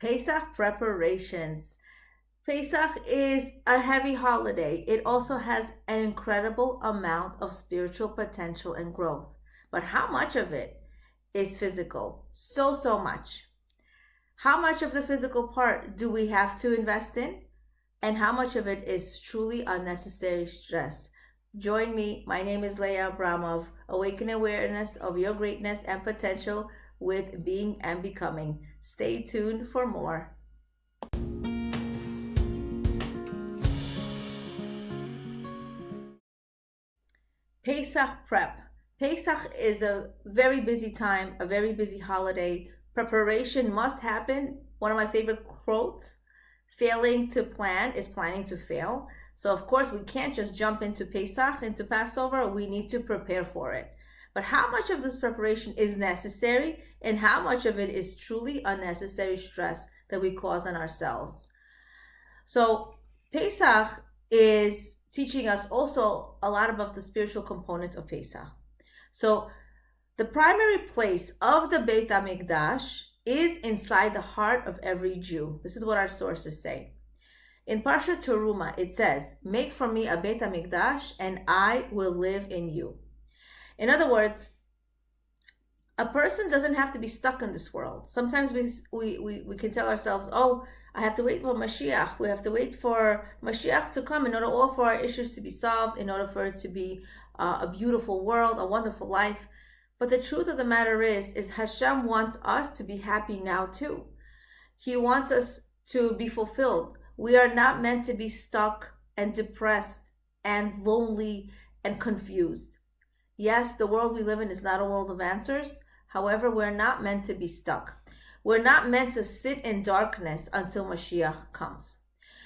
Pesach preparations. Pesach is a heavy holiday. It also has an incredible amount of spiritual potential and growth. But how much of it is physical? So much. How much of the physical part do we have to invest in? And how much of it is truly unnecessary stress? Join me. My name is Leah Abramov. Awaken awareness of your greatness and potential with being and becoming. Stay tuned for more. Pesach Prep. Pesach is a very busy time, a very busy holiday. Preparation must happen. One of my favorite quotes, failing to plan is planning to fail. So of course we can't just jump into Pesach, into Passover. We need to prepare for it. But how much of this preparation is necessary and how much of it is truly unnecessary stress that we cause on ourselves? So Pesach is teaching us also a lot about the spiritual components of Pesach. So the primary place of the Beit HaMikdash is inside the heart of every Jew. This is what our sources say. In Parsha Teruma, it says, "Make for me a Beit HaMikdash, and I will live in you." In other words, a person doesn't have to be stuck in this world. Sometimes we can tell ourselves, oh, I have to wait for Mashiach. We have to wait for Mashiach to come in order for our issues to be solved, in order for it to be a beautiful world, a wonderful life. But the truth of the matter is Hashem wants us to be happy now too. He wants us to be fulfilled. We are not meant to be stuck and depressed and lonely and confused. Yes, the world we live in is not a world of answers. However, we're not meant to be stuck. We're not meant to sit in darkness until Mashiach comes.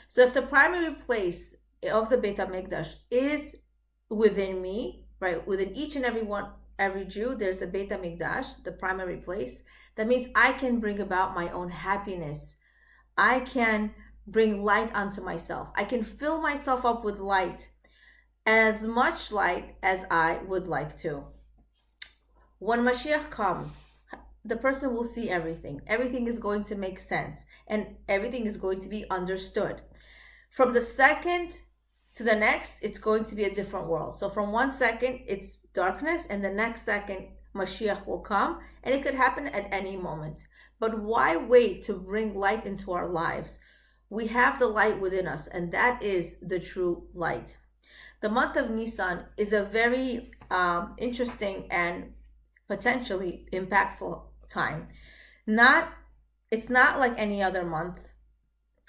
So if the primary place of the Beit HaMikdash is within me, right, within each and every Jew, there's the Beit HaMikdash, the primary place. That means I can bring about my own happiness. I can bring light onto myself. I can fill myself up with light, as much light as I would like to. When Mashiach comes, the person will see everything. Everything is going to make sense, and everything is going to be understood. From the second to the next, it's going to be a different world. So from one second, it's darkness, and the next second, Mashiach will come, and it could happen at any moment. But why wait to bring light into our lives? We have the light within us, and that is the true light. The month of Nisan is a very interesting and potentially impactful time. It's not like any other month.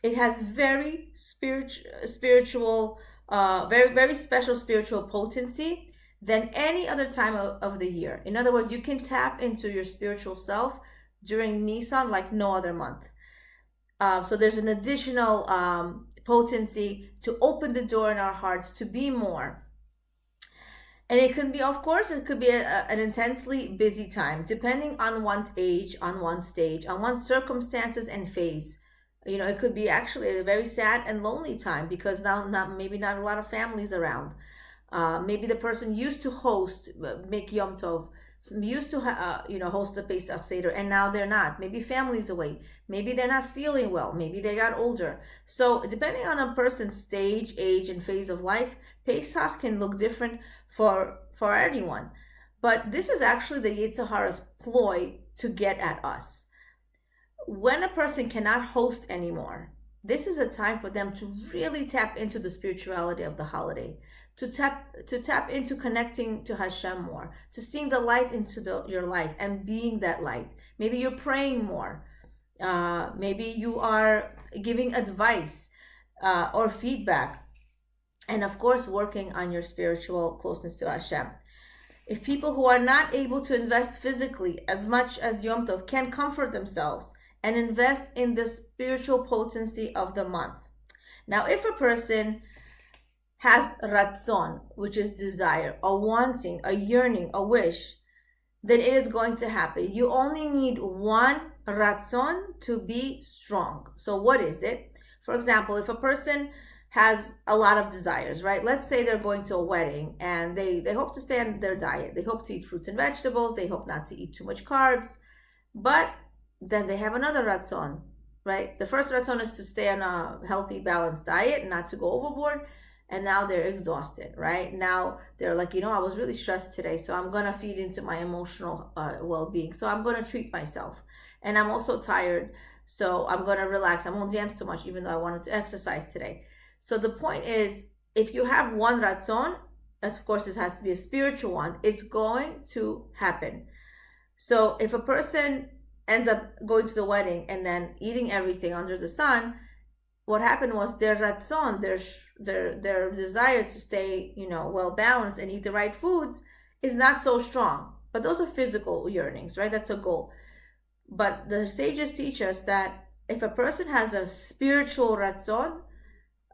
It has very spiritual, very special spiritual potency than any other time of the year. In other words, you can tap into your spiritual self during Nisan like no other month. So there's an additional potency to open the door in our hearts to be more. And it could be, of course, it could be an intensely busy time, depending on one's age, on one's stage, on one's circumstances and phase. You know, it could be actually a very sad and lonely time because maybe not a lot of families around. Maybe the person used to make Yom Tov, used to host the Pesach Seder, and now they're not. Maybe family's away. Maybe they're not feeling well. Maybe they got older. So depending on a person's stage, age, and phase of life, Pesach can look different for anyone. But this is actually the Yetzer Hara's ploy to get at us. When a person cannot host anymore, this is a time for them to really tap into the spirituality of the holiday, to tap into connecting to Hashem more, to seeing the light into your life and being that light. Maybe you're praying more. Maybe you are giving advice or feedback. And of course, working on your spiritual closeness to Hashem. If people who are not able to invest physically as much as Yom Tov can comfort themselves and invest in the spiritual potency of the month. Now, if a person has ratzon, which is desire, a wanting, a yearning, a wish, then it is going to happen. You only need one ratzon to be strong. So what is it? For example, if a person has a lot of desires, right? Let's say they're going to a wedding and they hope to stay on their diet. They hope to eat fruits and vegetables. They hope not to eat too much carbs. But then they have another ratzon, right? The first ratzon is to stay on a healthy, balanced diet, not to go overboard. And now they're exhausted, right? Now they're like, I was really stressed today, so I'm gonna feed into my emotional well-being. So I'm gonna treat myself. And I'm also tired, so I'm gonna relax. I won't dance too much, even though I wanted to exercise today. So the point is, if you have one ratzon, of course, this has to be a spiritual one, it's going to happen. So if a person ends up going to the wedding and then eating everything under the sun, what happened was their ratzon, their desire to stay, well balanced and eat the right foods is not so strong. But those are physical yearnings, right? That's a goal. But the sages teach us that if a person has a spiritual ratzon,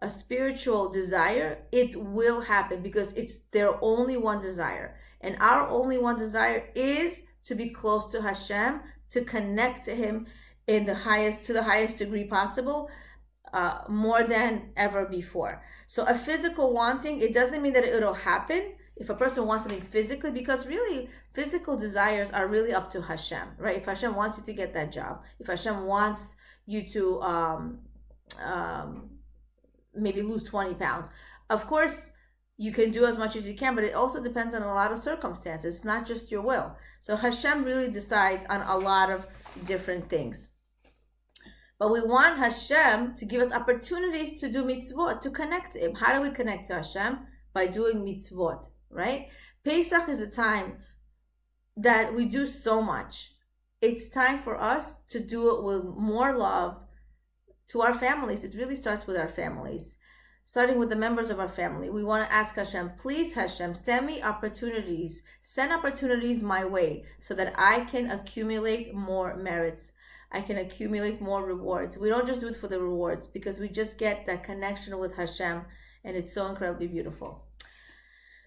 a spiritual desire, it will happen because it's their only one desire. And our only one desire is to be close to Hashem, to connect to Him to the highest degree possible. More than ever before. So a physical wanting, it doesn't mean that it'll happen if a person wants something physically, because really physical desires are really up to Hashem, right? If Hashem wants you to get that job, if Hashem wants you to maybe lose 20 pounds, of course you can do as much as you can, but it also depends on a lot of circumstances. It's not just your will. So Hashem really decides on a lot of different things. But we want Hashem to give us opportunities to do mitzvot, to connect to Him. How do we connect to Hashem? By doing mitzvot, right? Pesach is a time that we do so much. It's time for us to do it with more love to our families. It really starts with our families, starting with the members of our family. We want to ask Hashem, please Hashem, send me opportunities, send opportunities my way so that I can accumulate more merits. I can accumulate more rewards. We don't just do it for the rewards, because we just get that connection with Hashem, and it's so incredibly beautiful.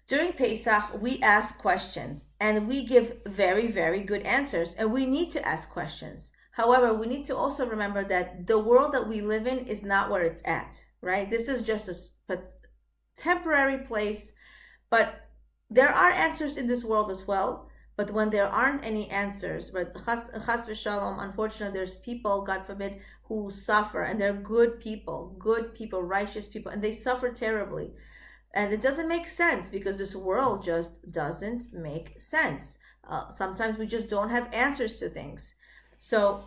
During Pesach, we ask questions, and we give very, very good answers, and we need to ask questions. However, we need to also remember that the world that we live in is not where it's at, right? This is just a temporary place, but there are answers in this world as well. But when there aren't any answers, right, chas v'shalom, unfortunately, there's people, God forbid, who suffer, and they're good people, righteous people, and they suffer terribly. And it doesn't make sense, because this world just doesn't make sense. Sometimes we just don't have answers to things. So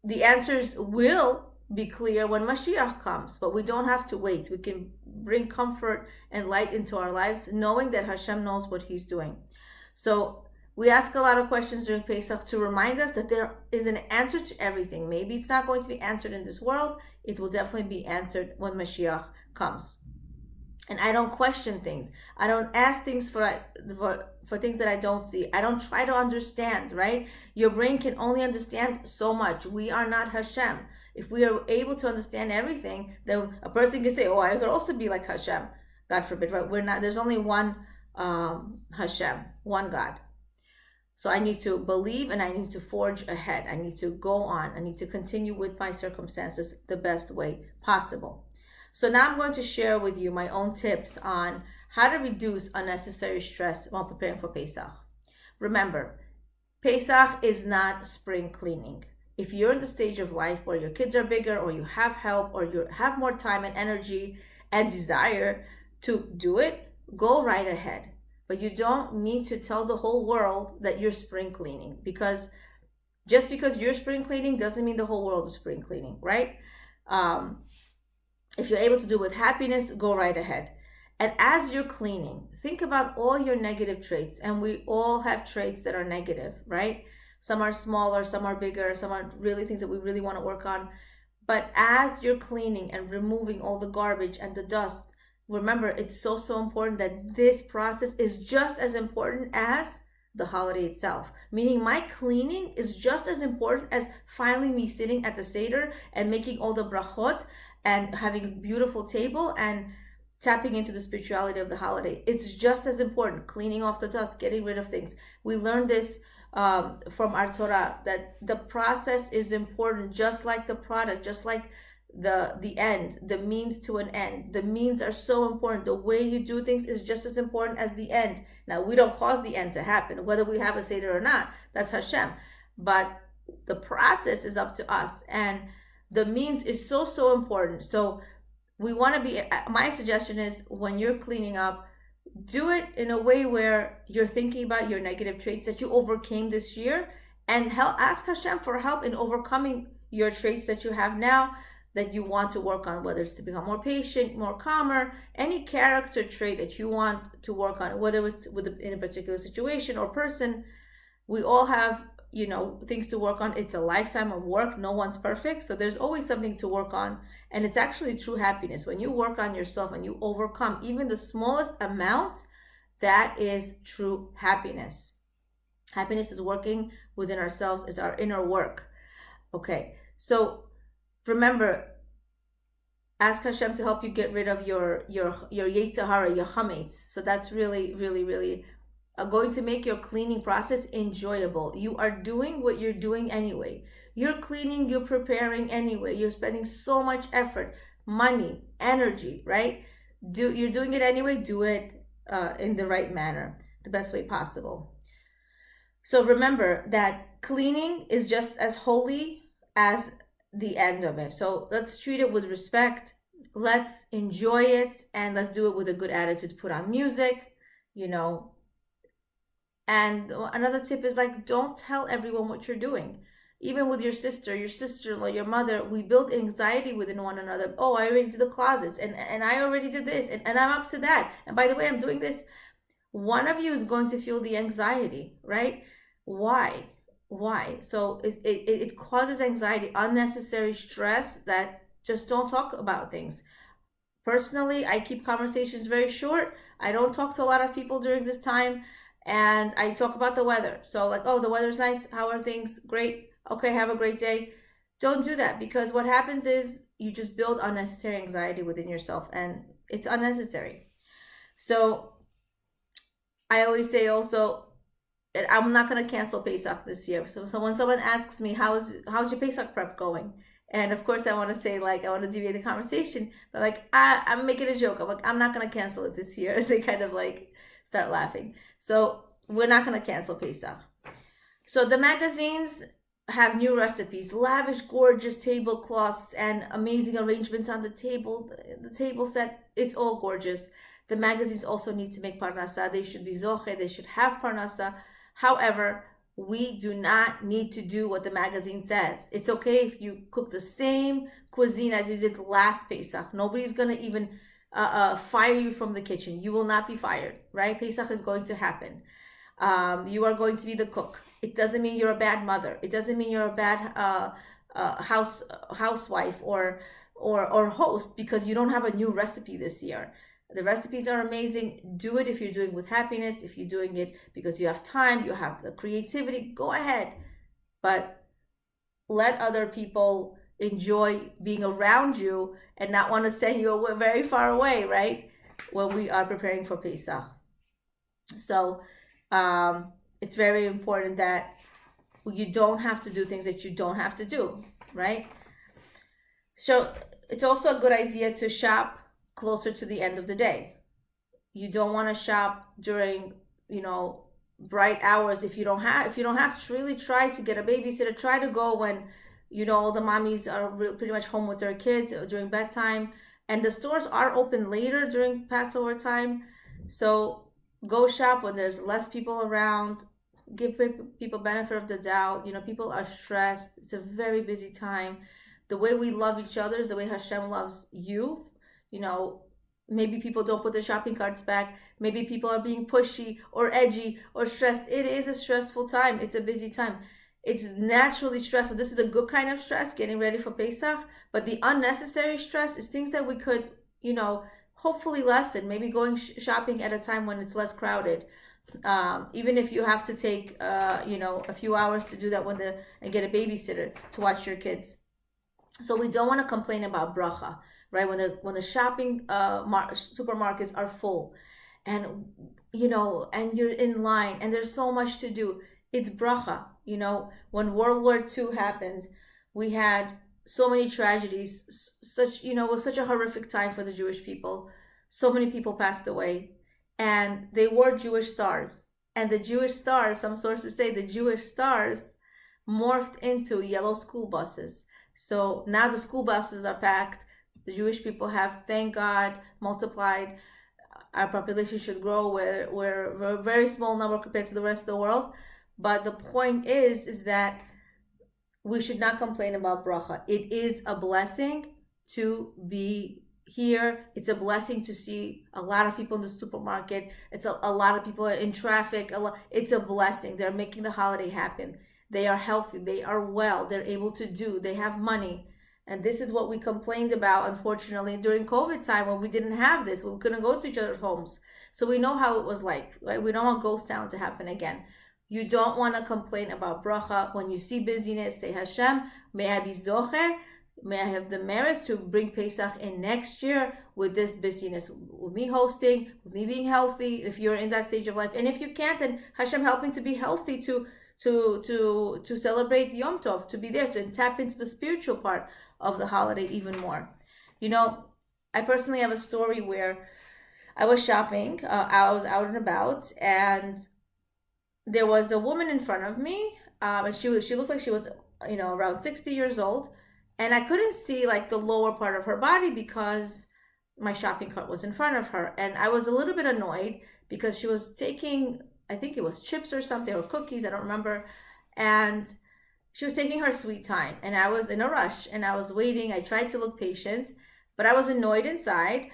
the answers will be clear when Mashiach comes, but we don't have to wait. We can bring comfort and light into our lives, knowing that Hashem knows what He's doing. So we ask a lot of questions during Pesach to remind us that there is an answer to everything. Maybe it's not going to be answered in this world. It will definitely be answered when Mashiach comes. And I don't question things. I don't ask things for things that I don't see. I don't try to understand, right? Your brain can only understand so much. We are not Hashem. If we are able to understand everything, then a person can say, oh, I could also be like Hashem. God forbid, right? We're not. There's only one Hashem, one God. So I need to believe, and I need to forge ahead. I need to go on. I need to continue with my circumstances the best way possible. So now I'm going to share with you my own tips on how to reduce unnecessary stress while preparing for Pesach. Remember, Pesach is not spring cleaning. If you're in the stage of life where your kids are bigger, or you have help, or you have more time and energy and desire to do it, go right ahead. But you don't need to tell the whole world that you're spring cleaning, because just because you're spring cleaning doesn't mean the whole world is spring cleaning, right? If you're able to do it with happiness, go right ahead. And as you're cleaning, think about all your negative traits. And we all have traits that are negative, right? Some are smaller, some are bigger, some are really things that we really want to work on. But as you're cleaning and removing all the garbage and the dust, remember, it's so important that this process is just as important as the holiday itself. Meaning my cleaning is just as important as finally me sitting at the Seder and making all the brachot and having a beautiful table and tapping into the spirituality of the holiday. It's just as important, cleaning off the dust, getting rid of things. We learned this from our Torah, that the process is important, just like the product, just like the end, the means to an end. The means are so important. The way you do things is just as important as the end. Now, we don't cause the end to happen, whether we have a Seder or not. That's Hashem. But the process is up to us. And The means is so important. So we want to be, my suggestion is when you're cleaning up, do it in a way where you're thinking about your negative traits that you overcame this year, and ask Hashem for help in overcoming your traits that you have now that you want to work on, whether it's to become more patient, more calmer, any character trait that you want to work on, whether it's in a particular situation or person. We all have, things to work on. It's a lifetime of work. No one's perfect. So there's always something to work on. And it's actually true happiness. When you work on yourself and you overcome even the smallest amount, that is true happiness. Happiness is working within ourselves, is our inner work. Okay, so remember, ask Hashem to help you get rid of your Yetzer Hara, your chametz. So that's really, really, really going to make your cleaning process enjoyable. You are doing what you're doing anyway. You're cleaning, you're preparing anyway. You're spending so much effort, money, energy, right? You're doing it anyway. Do it in the right manner, the best way possible. So remember that cleaning is just as holy as the end of it. So let's treat it with respect. Let's enjoy it, and let's do it with a good attitude. Put on music, And another tip is, like, don't tell everyone what you're doing. Even with your sister, your sister-in-law, your mother, we build anxiety within one another. Oh, I already did the closets, and I already did this, and I'm up to that. And by the way, I'm doing this. One of you is going to feel the anxiety, right? Why? So it causes anxiety, unnecessary stress, that just don't talk about things. Personally, I keep conversations very short. I don't talk to a lot of people during this time, and I talk about the weather. So, like, oh, the weather's nice. How are things? Great. Okay, have a great day. Don't do that, because what happens is you just build unnecessary anxiety within yourself, and it's unnecessary. So I always say also, I'm not going to cancel Pesach this year. So when someone asks me, how's your Pesach prep going? And of course I want to say, like, I want to deviate the conversation, but like, I'm making a joke. I'm like, I'm not going to cancel it this year. They kind of like start laughing. So we're not going to cancel Pesach. So the magazines have new recipes, lavish, gorgeous tablecloths, and amazing arrangements on the table set. It's all gorgeous. The magazines also need to make parnasa. They should be zoche. They should have parnasa. However, we do not need to do what the magazine says. It's okay if you cook the same cuisine as you did last Pesach. Nobody's going to even fire you from the kitchen. You will not be fired, right? Pesach is going to happen. You are going to be the cook. It doesn't mean you're a bad mother. It doesn't mean you're a bad housewife or host because you don't have a new recipe this year. The recipes are amazing. Do it if you're doing it with happiness. If you're doing it because you have time, you have the creativity, go ahead. But let other people enjoy being around you and not want to send you very far away, right? When we are preparing for Pesach. So it's very important that you don't have to do things that you don't have to do, right? So it's also a good idea to shop closer to the end of the day. You don't want to shop during, bright hours if you don't have to. Really try to get a babysitter. Try to go when, all the mommies are pretty much home with their kids during bedtime. And the stores are open later during Passover time. So go shop when there's less people around. Give people benefit of the doubt. People are stressed. It's a very busy time. The way we love each other is the way Hashem loves you. Maybe people don't put their shopping carts back. Maybe people are being pushy or edgy or stressed. It is a stressful time. It's a busy time. It's naturally stressful. This is a good kind of stress, getting ready for Pesach. But the unnecessary stress is things that we could, hopefully lessen. Maybe going shopping at a time when it's less crowded. Even if you have to take, a few hours to do that and get a babysitter to watch your kids. So we don't want to complain about bracha, right? When the shopping supermarkets are full, and and you're in line, and there's so much to do. It's bracha. When World War II happened, we had so many tragedies. It was such a horrific time for the Jewish people. So many people passed away, and they wore Jewish stars. And the Jewish stars, some sources say, the Jewish stars morphed into yellow school buses. So now the school buses are packed. The Jewish people have, thank God, multiplied. Our population should grow. We're a very small number compared to the rest of the world. But the point is that we should not complain about bracha. It is a blessing to be here. It's a blessing to see a lot of people in the supermarket. It's a lot of people in traffic. It's a blessing. They're making the holiday happen. They are healthy. They are well. They're able to do. They have money. And this is what we complained about, unfortunately, during COVID time when we didn't have this. We couldn't go to each other's homes. So we know how it was like, right? We don't want Ghost Town to happen again. You don't want to complain about bracha. When you see busyness, say, Hashem, may I be zoche, may I have the merit to bring Pesach in next year with this busyness, with me hosting, with me being healthy, if you're in that stage of life. And if you can't, then Hashem helping to be healthy, to celebrate Yom Tov, to be there, to tap into the spiritual part of the holiday even more. You know, I personally have a story where I was shopping, I was out and about, and there was a woman in front of me, and she looked like she was, around 60 years old, and I couldn't see like the lower part of her body because my shopping cart was in front of her, and I was a little bit annoyed because she was taking, I think it was chips or something, or cookies, I don't remember, and she was taking her sweet time, and I was in a rush, and I was waiting. I tried to look patient, but I was annoyed inside,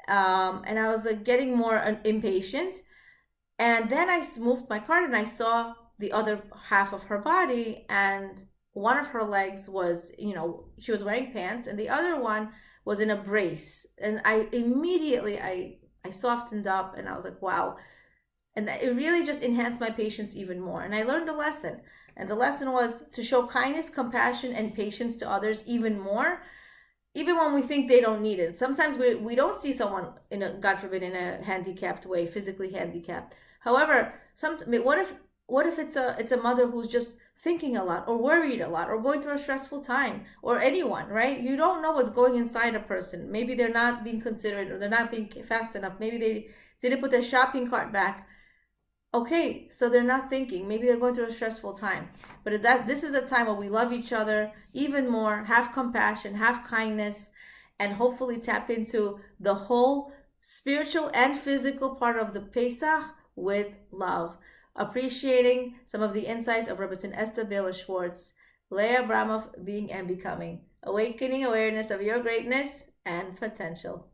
and I was getting more impatient. And then I moved my cart and I saw the other half of her body, and one of her legs was, she was wearing pants, and the other one was in a brace. And I immediately, I softened up, and I was like, wow. And it really just enhanced my patience even more. And I learned a lesson. And the lesson was to show kindness, compassion, and patience to others even more, even when we think they don't need it. Sometimes we don't see someone God forbid, in a handicapped way, physically handicapped. However, what if it's a mother who's just thinking a lot, or worried a lot, or going through a stressful time, or anyone, right? You don't know what's going inside a person. Maybe they're not being considerate, or they're not being fast enough. Maybe they didn't put their shopping cart back. Okay, so they're not thinking. Maybe they're going through a stressful time. But this is a time where we love each other even more, have compassion, have kindness, and hopefully tap into the whole spiritual and physical part of the Pesach with love. Appreciating some of the insights of Rebbetzin Esther Baylor Schwartz, Leah Abramov, being and becoming. Awakening awareness of your greatness and potential.